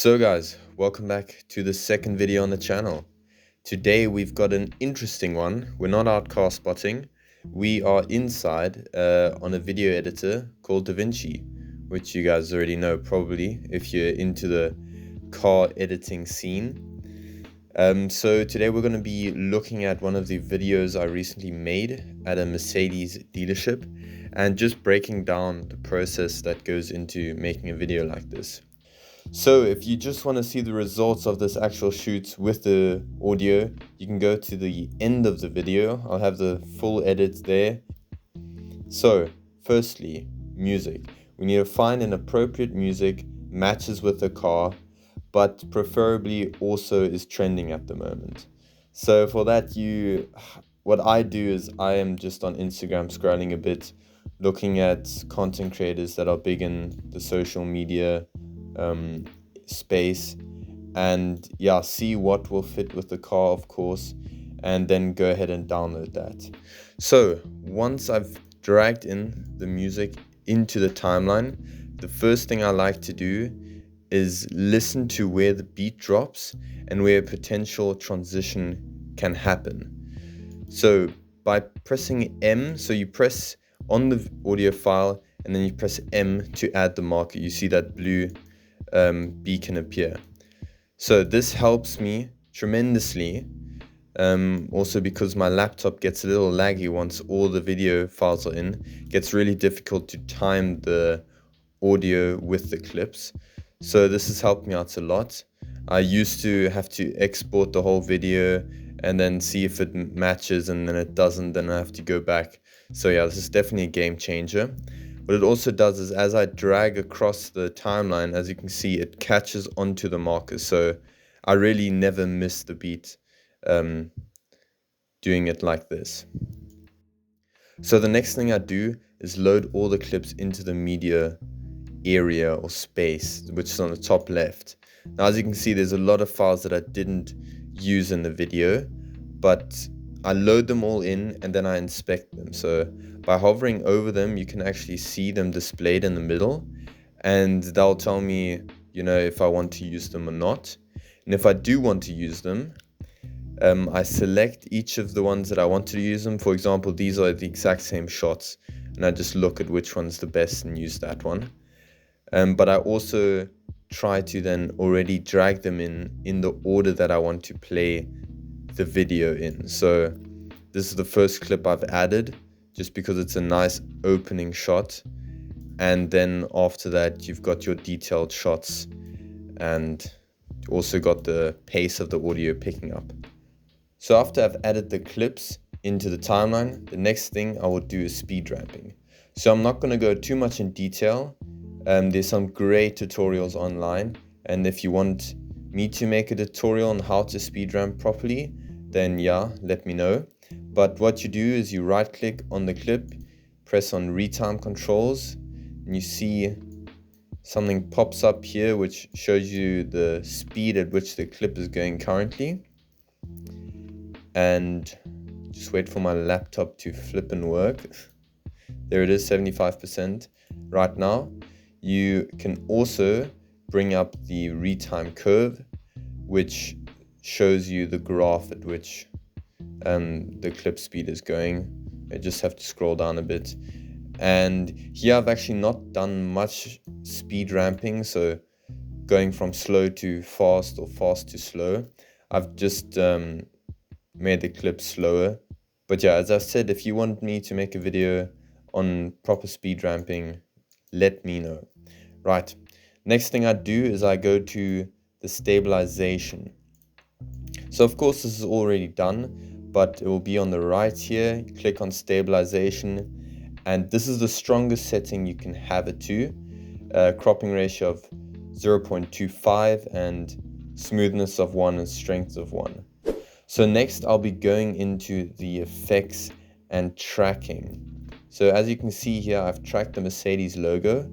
So guys, welcome back to the second video on the channel. Today we've got an interesting one. We're not out car spotting. We are inside on a video editor called DaVinci, which you guys already know probably if you're into the car editing scene. So today we're going to be looking at one of the videos I recently made at a Mercedes dealership and just breaking down the process that goes into making a video like this. So if you just want to see the results of this actual shoot with the audio, you can go to the end of the video. I'll have the full edit there. So firstly, music. We need to find an appropriate music, matches with the car, but preferably also is trending at the moment. So for that, what I do is I am just on Instagram scrolling a bit, looking at content creators that are big in the social media space, and see what will fit with the car, of course, and then go ahead and download that. So once I've dragged in the music into the timeline, the first thing I like to do is listen to where the beat drops and where a potential transition can happen. So by pressing M, so you press on the audio file and then you press M to add the marker. You see that blue beacon appear. So this helps me tremendously, also because my laptop gets a little laggy once all the video files are in. It gets really difficult to time the audio with the clips. So this has helped me out a lot. I used to have to export the whole video and then see if it matches, and then it doesn't, then I have to go back. So this is definitely a game changer. What it also does is as I drag across the timeline, as you can see, it catches onto the markers. So I really never miss the beat doing it like this. So the next thing I do is load all the clips into the media area or space, which is on the top left. Now, as you can see, there's a lot of files that I didn't use in the video, but I load them all in and then I inspect them. So by hovering over them, you can actually see them displayed in the middle, and they'll tell me, if I want to use them or not. And if I do want to use them, I select each of the ones that I want to use them. For example, these are the exact same shots, and I just look at which one's the best and use that one. But I also try to then already drag them in the order that I want to play the video in. So this is the first clip I've added just because it's a nice opening shot, and then after that you've got your detailed shots and also got the pace of the audio picking up. So after I've added the clips into the timeline, the next thing I will do is speed ramping. So I'm not going to go too much in detail. There's some great tutorials online, and if you want me to make a tutorial on how to speed ramp properly, then let me know. But what you do is you right click on the clip, press on retime controls, and you see something pops up here which shows you the speed at which the clip is going currently. And just wait for my laptop to flip and work. There it is, 75% right now. You can also bring up the retime curve, which shows you the graph at which the clip speed is going. I just have to scroll down a bit. And here I've actually not done much speed ramping, so going from slow to fast or fast to slow. I've just made the clip slower. But as I said, if you want me to make a video on proper speed ramping, let me know. Right, next thing I do is I go to the stabilization. So of course this is already done, but it will be on the right here. You click on stabilization, and this is the strongest setting you can have it to. Cropping ratio of 0.25 and smoothness of 1 and strength of 1. So next I'll be going into the effects and tracking. So as you can see here, I've tracked the Mercedes logo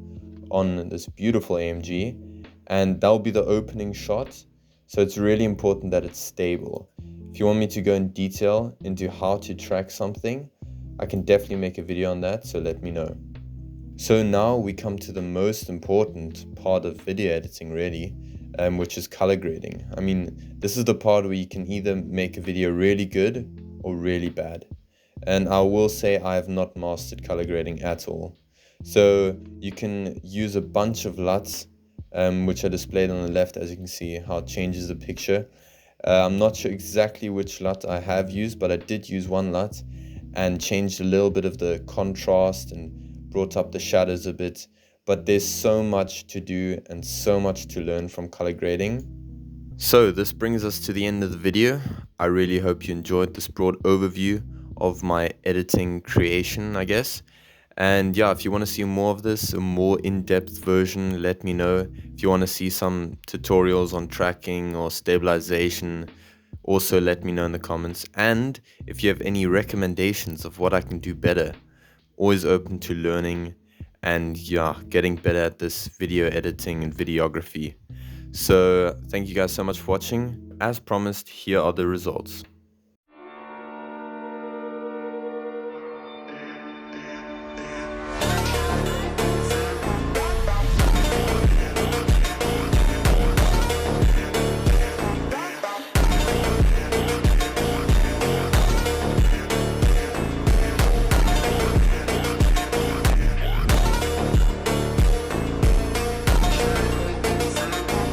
on this beautiful AMG, and that'll be the opening shot. So it's really important that it's stable. If you want me to go in detail into how to track something, I can definitely make a video on that, so let me know. So now we come to the most important part of video editing really, which is color grading. I mean, this is the part where you can either make a video really good or really bad. And I will say I have not mastered color grading at all. So you can use a bunch of LUTs, which are displayed on the left, as you can see how it changes the picture. I'm not sure exactly which LUT I have used, but I did use one LUT and changed a little bit of the contrast and brought up the shadows a bit. But there's so much to do and so much to learn from color grading. So this brings us to the end of the video. I really hope you enjoyed this broad overview of my editing creation, I guess. And yeah, if you want to see more of this, a more in-depth version, let me know. If you want to see some tutorials on tracking or stabilization, also let me know in the comments. And if you have any recommendations of what I can do better, always open to learning and yeah, getting better at this video editing and videography. So thank you guys so much for watching. As promised, here are the results.